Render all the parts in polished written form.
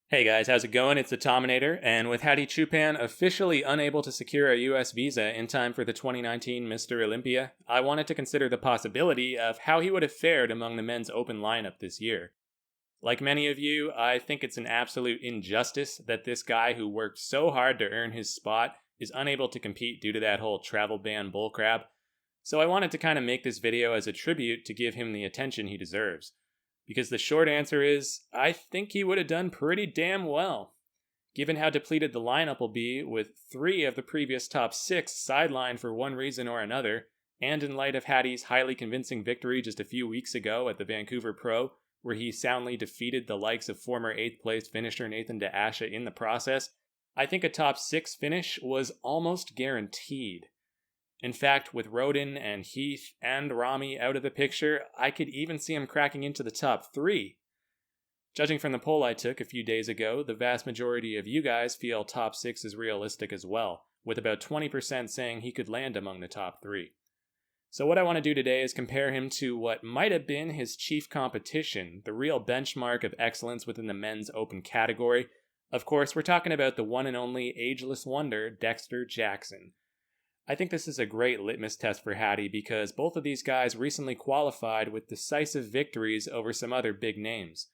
Hey guys, how's it going? It's the Tominator, and with Hadi Choopan officially unable to secure a US visa in time for the 2019 Mr. Olympia, I wanted to consider the possibility of how he would have fared among the men's open lineup this year. Like many of you, I think it's an absolute injustice that this guy who worked so hard to earn his spot is unable to compete due to that whole travel ban bullcrap. So I wanted to kind of make this video as a tribute to give him the attention he deserves. Because the short answer is, I think he would have done pretty damn well. Given how depleted the lineup will be, with 3 of the previous top 6 sidelined for one reason or another, and in light of Hadi's highly convincing victory just a few weeks ago at the Vancouver Pro, where he soundly defeated the likes of former 8th place finisher Nathan DeAsha in the process, I think a top 6 finish was almost guaranteed. In fact, with Roden and Heath and Rami out of the picture, I could even see him cracking into the top 3. Judging from the poll I took a few days ago, the vast majority of you guys feel top 6 is realistic as well, with about 20% saying he could land among the top 3. So what I want to do today is compare him to what might have been his chief competition, the real benchmark of excellence within the men's open category. Of course, we're talking about the one and only ageless wonder, Dexter Jackson. I think this is a great litmus test for Hadi because both of these guys recently qualified with decisive victories over some other big names.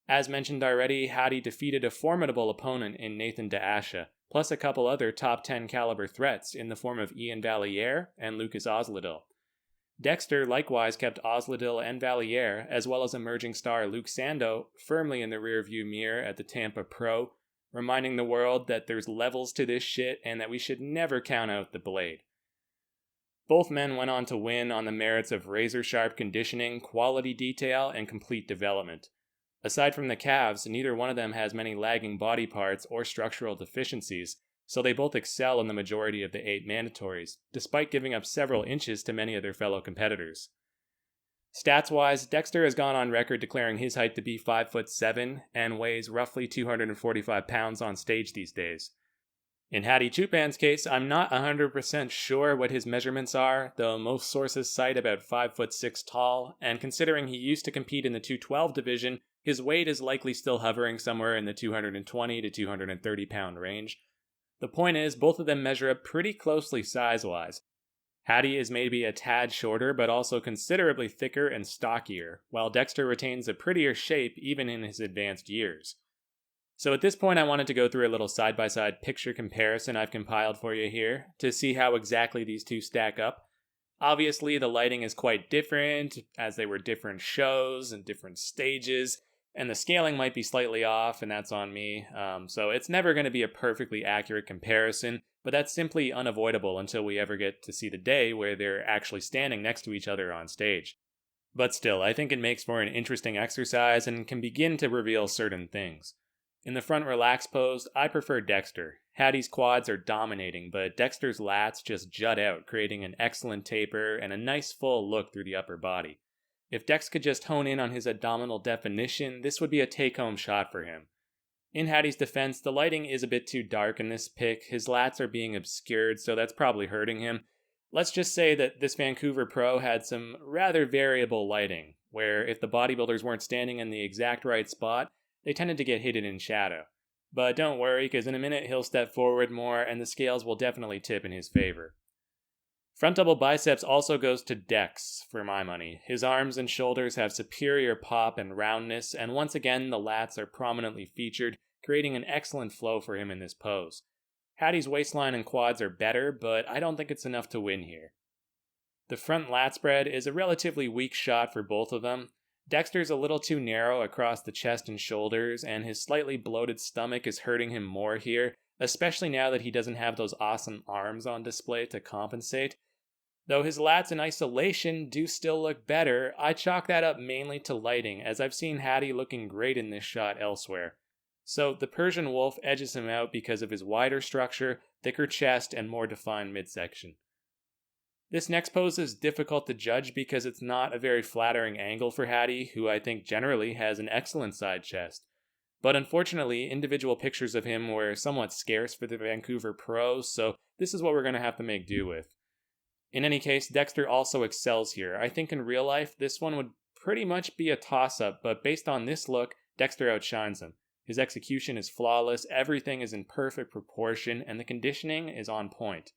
As mentioned already, Hadi defeated a formidable opponent in Nathan DeAsha, plus a couple other top 10 caliber threats in the form of Ian Valliere and Lucas Osladil. Dexter likewise kept Osladil and Valliere, as well as emerging star Luke Sando, firmly in the rearview mirror at the Tampa Pro, reminding the world that there's levels to this shit and that we should never count out the blade. Both men went on to win on the merits of razor-sharp conditioning, quality detail, and complete development. Aside from the calves, neither one of them has many lagging body parts or structural deficiencies, so they both excel in the majority of the 8 mandatories, despite giving up several inches to many of their fellow competitors. Stats-wise, Dexter has gone on record declaring his height to be 5'7" and weighs roughly 245 pounds on stage these days. In Hadi Choopan's case, I'm not 100% sure what his measurements are, though most sources cite about 5'6" tall, and considering he used to compete in the 212 division, his weight is likely still hovering somewhere in the 220 to 230 pound range. The point is, both of them measure up pretty closely size-wise. Hadi is maybe a tad shorter, but also considerably thicker and stockier, while Dexter retains a prettier shape even in his advanced years. So at this point I wanted to go through a little side-by-side picture comparison I've compiled for you here, to see how exactly these two stack up. Obviously the lighting is quite different, as they were different shows and different stages, and the scaling might be slightly off, and that's on me, so it's never going to be a perfectly accurate comparison, but that's simply unavoidable until we ever get to see the day where they're actually standing next to each other on stage. But still, I think it makes for an interesting exercise and can begin to reveal certain things. In the front relax pose, I prefer Dexter. Hadi's quads are dominating, but Dexter's lats just jut out, creating an excellent taper and a nice full look through the upper body. If Dex could just hone in on his abdominal definition, this would be a take-home shot for him. In Hadi's defense, the lighting is a bit too dark in this pic. His lats are being obscured, so that's probably hurting him. Let's just say that this Vancouver Pro had some rather variable lighting, where if the bodybuilders weren't standing in the exact right spot, they tended to get hidden in shadow. But don't worry, because in a minute he'll step forward more, and the scales will definitely tip in his favor. Front double biceps also goes to Dex, for my money. His arms and shoulders have superior pop and roundness, and once again the lats are prominently featured, creating an excellent flow for him in this pose. Hadi's waistline and quads are better, but I don't think it's enough to win here. The front lat spread is a relatively weak shot for both of them. Dexter's a little too narrow across the chest and shoulders, and his slightly bloated stomach is hurting him more here, especially now that he doesn't have those awesome arms on display to compensate. Though his lats in isolation do still look better, I chalk that up mainly to lighting, as I've seen Hadi looking great in this shot elsewhere. So the Persian Wolf edges him out because of his wider structure, thicker chest, and more defined midsection. This next pose is difficult to judge because it's not a very flattering angle for Hadi, who I think generally has an excellent side chest. But unfortunately, individual pictures of him were somewhat scarce for the Vancouver Pro, so this is what we're going to have to make do with. In any case, Dexter also excels here. I think in real life, this one would pretty much be a toss-up, but based on this look, Dexter outshines him. His execution is flawless, everything is in perfect proportion, and the conditioning is on point.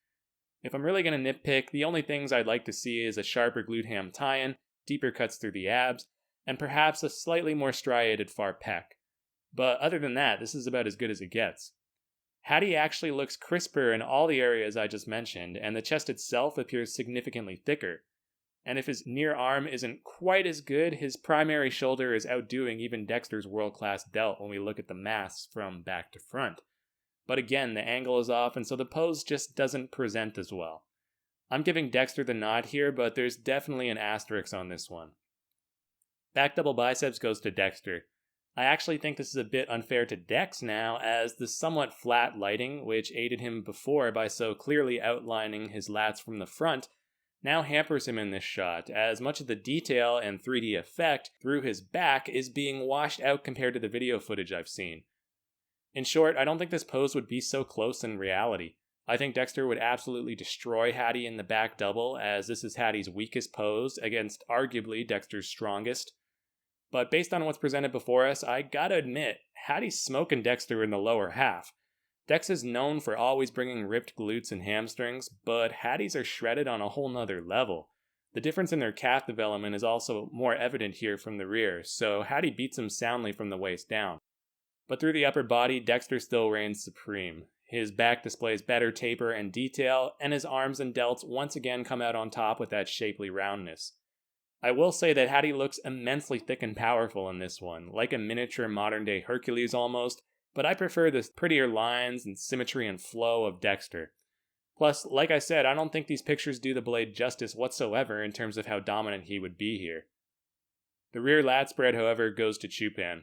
If I'm really going to nitpick, the only things I'd like to see is a sharper glute ham tie-in, deeper cuts through the abs, and perhaps a slightly more striated far pec. But other than that, this is about as good as it gets. Hadi actually looks crisper in all the areas I just mentioned, and the chest itself appears significantly thicker. And if his near arm isn't quite as good, his primary shoulder is outdoing even Dexter's world-class delt when we look at the mass from back to front. But again, the angle is off, and so the pose just doesn't present as well. I'm giving Dexter the nod here, but there's definitely an asterisk on this one. Back double biceps goes to Dexter. I actually think this is a bit unfair to Dex now, as the somewhat flat lighting, which aided him before by so clearly outlining his lats from the front, now hampers him in this shot, as much of the detail and 3D effect through his back is being washed out compared to the video footage I've seen. In short, I don't think this pose would be so close in reality. I think Dexter would absolutely destroy Hadi in the back double, as this is Hadi's weakest pose against arguably Dexter's strongest. But based on what's presented before us, I gotta admit, Hadi's smoking Dexter in the lower half. Dex is known for always bringing ripped glutes and hamstrings, but Hadi's are shredded on a whole nother level. The difference in their calf development is also more evident here from the rear, so Hadi beats him soundly from the waist down. But through the upper body, Dexter still reigns supreme. His back displays better taper and detail, and his arms and delts once again come out on top with that shapely roundness. I will say that Hadi looks immensely thick and powerful in this one, like a miniature modern-day Hercules almost, but I prefer the prettier lines and symmetry and flow of Dexter. Plus, like I said, I don't think these pictures do the blade justice whatsoever in terms of how dominant he would be here. The rear lat spread, however, goes to Choopan.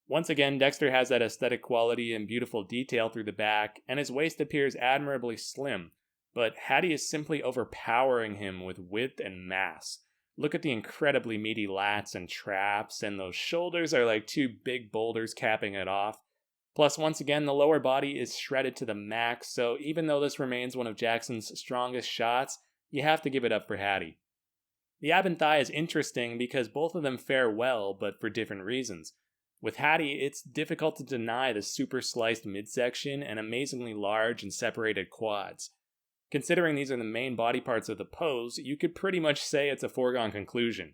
Once again, Dexter has that aesthetic quality and beautiful detail through the back, and his waist appears admirably slim, but Hadi is simply overpowering him with width and mass. Look at the incredibly meaty lats and traps, and those shoulders are like two big boulders capping it off. Plus, once again, the lower body is shredded to the max, so even though this remains one of Jackson's strongest shots, you have to give it up for Hadi. The ab and thigh is interesting because both of them fare well, but for different reasons. With Hadi, it's difficult to deny the super sliced midsection and amazingly large and separated quads. Considering these are the main body parts of the pose, you could pretty much say it's a foregone conclusion.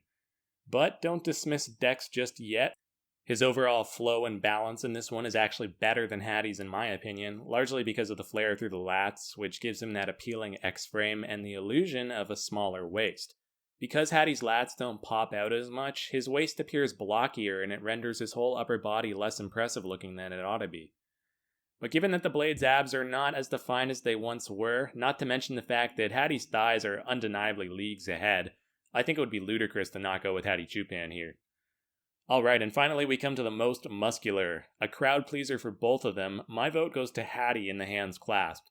But don't dismiss Dex just yet. His overall flow and balance in this one is actually better than Hadi's in my opinion, largely because of the flare through the lats, which gives him that appealing X-frame and the illusion of a smaller waist. Because Hadi's lats don't pop out as much, his waist appears blockier and it renders his whole upper body less impressive looking than it ought to be. But given that the blade's abs are not as defined as they once were, not to mention the fact that Hadi's thighs are undeniably leagues ahead, I think it would be ludicrous to not go with Hadi Choopan here. Alright, and finally we come to the most muscular. A crowd pleaser for both of them, my vote goes to Hadi in the hands clasped.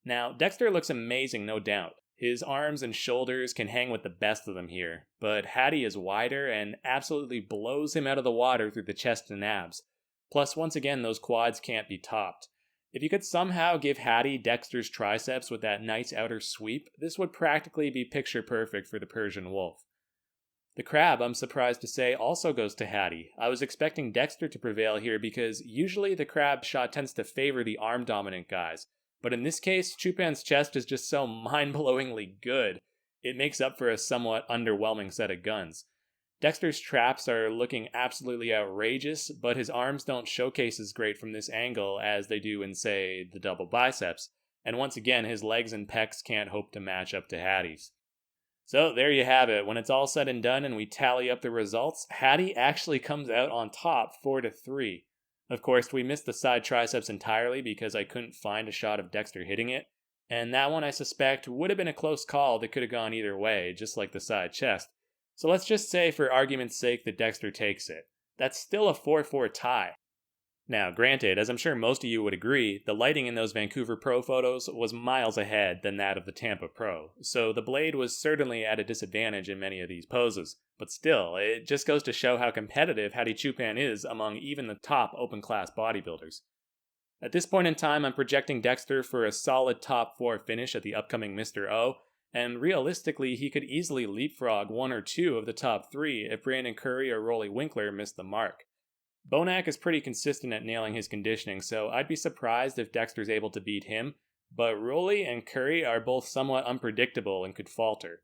Now, Dexter looks amazing, no doubt. His arms and shoulders can hang with the best of them here, but Hadi is wider and absolutely blows him out of the water through the chest and abs. Plus, once again, those quads can't be topped. If you could somehow give Hadi Dexter's triceps with that nice outer sweep, this would practically be picture perfect for the Persian Wolf. The crab, I'm surprised to say, also goes to Hadi. I was expecting Dexter to prevail here because usually the crab shot tends to favor the arm-dominant guys. But in this case, Choopan's chest is just so mind-blowingly good, it makes up for a somewhat underwhelming set of guns. Dexter's traps are looking absolutely outrageous, but his arms don't showcase as great from this angle as they do in, say, the double biceps, and once again, his legs and pecs can't hope to match up to Hadi's. So there you have it. When it's all said and done and we tally up the results, Hadi actually comes out on top 4-3. Of course, we missed the side triceps entirely because I couldn't find a shot of Dexter hitting it, and that one I suspect would have been a close call that could have gone either way, just like the side chest. So let's just say for argument's sake that Dexter takes it. That's still a 4-4 tie. Now, granted, as I'm sure most of you would agree, the lighting in those Vancouver Pro photos was miles ahead than that of the Tampa Pro, so the blade was certainly at a disadvantage in many of these poses. But still, it just goes to show how competitive Hadi Choopan is among even the top open-class bodybuilders. At this point in time, I'm projecting Dexter for a solid top 4 finish at the upcoming Mr. O, and realistically, he could easily leapfrog 1 or 2 of the top 3 if Brandon Curry or Rolly Winkler missed the mark. Bonac is pretty consistent at nailing his conditioning, so I'd be surprised if Dexter's able to beat him, but Rolly and Curry are both somewhat unpredictable and could falter.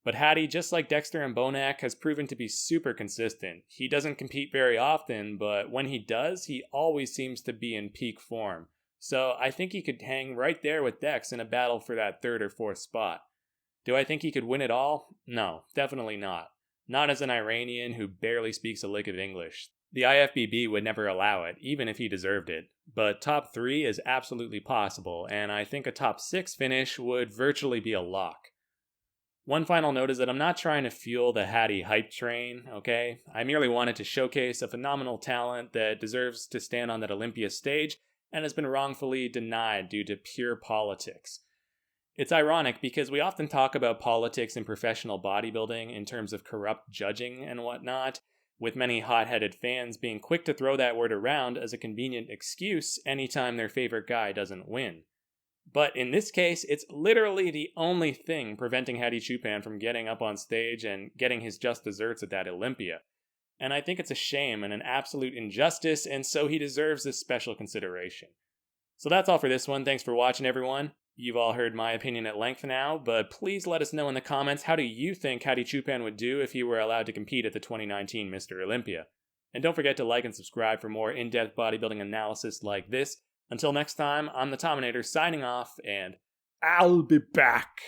But Hadi, just like Dexter and Bonac, has proven to be super consistent. He doesn't compete very often, but when he does, he always seems to be in peak form. So I think he could hang right there with Dex in a battle for that third or fourth spot. Do I think he could win it all? No, definitely not. Not as an Iranian who barely speaks a lick of English. The IFBB would never allow it, even if he deserved it. But top 3 is absolutely possible, and I think a top 6 finish would virtually be a lock. One final note is that I'm not trying to fuel the Hadi hype train, okay? I merely wanted to showcase a phenomenal talent that deserves to stand on that Olympia stage and has been wrongfully denied due to pure politics. It's ironic because we often talk about politics in professional bodybuilding in terms of corrupt judging and whatnot, with many hot-headed fans being quick to throw that word around as a convenient excuse anytime their favorite guy doesn't win. But in this case, it's literally the only thing preventing Hadi Choopan from getting up on stage and getting his just desserts at that Olympia. And I think it's a shame and an absolute injustice, and so he deserves this special consideration. So that's all for this one. Thanks for watching, everyone. You've all heard my opinion at length now, but please let us know in the comments, how do you think Hadi Choopan would do if he were allowed to compete at the 2019 Mr. Olympia? And don't forget to like and subscribe for more in-depth bodybuilding analysis like this. Until next time, I'm the Tominator signing off, and I'll be back.